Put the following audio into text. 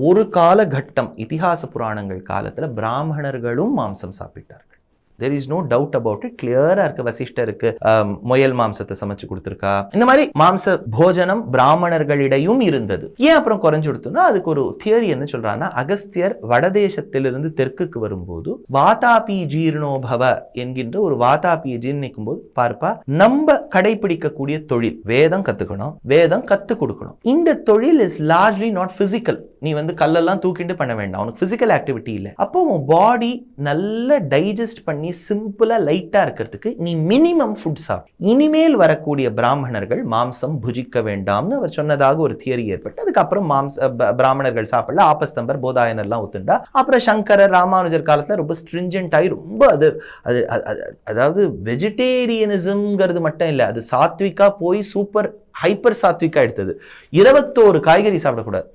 ஒரு காலகட்டம் இதிகாச புராணங்கள் காலத்துல பிராமணர்களும் மாம்சம் சாப்பிட்டார்கள். there is no doubt about it. கிளியரா இருக்கு. வசிஷ்டருக்கு முயல் மாம்சத்தை சமைச்சு கொடுத்திருக்கா. இந்த மாதிரி மாம்ச போஜனம் பிராமணர்களிடையும் இருந்தது. ஏன் அப்புறம் குறைஞ்சு கொடுத்தோம்னா அதுக்கு ஒரு தியரி என்ன சொல்றாங்கன்னா, அகஸ்தியர் வடதேசத்திலிருந்து தெற்குக்கு வரும்போது வாதாபி ஜீர்ணோபவ என்கின்ற ஒரு வாதாபியை ஜீர்ணிக்கும் போது பார்ப்பா, நம்ம கடைபிடிக்கக்கூடிய தொழில் வேதம் கத்துக்கணும், வேதம் கத்து கொடுக்கணும். இந்த தொழில் இஸ் லார்ஜ்லி நாட் பிசிக்கல். நீ கல்லெல்லாம் தூக்கிட்டு பண்ண வேண்டாம், உனக்கு பிசிக்கல் ஆக்டிவிட்டி இல்லை. அப்போ உன் பாடி நல்ல டைஜஸ்ட் பண்ணி சிம்பிளா லைட்டா இருக்கிறதுக்கு நீ மினிமம் ஃபுட் சாப்பிடு. இனிமேல் வரக்கூடிய பிராமணர்கள் மாம்சம் புஜிக்க வேண்டாம்னு அவர் சொன்னதாக ஒரு தியரி ஏற்பட்டு அதுக்கப்புறம் பிராமணர்கள் சாப்பிடல. ஆபஸ்தம்பர் போதாயனர் எல்லாம் ஒத்துண்டா. அப்புறம் சங்கரர் ராமானுஜர் காலத்துல ரொம்ப ஸ்ட்ரிஞ்சன்ட் ஆகி ரொம்ப அதாவது வெஜிடேரியனிசம்ங்கிறது மட்டும் இல்லை, அது சாத்விகா போய் சூப்பர் ஹைப்பர் சாத்விகா எடுத்தது. 21 காய்கறி சாப்பிடக்கூடாது.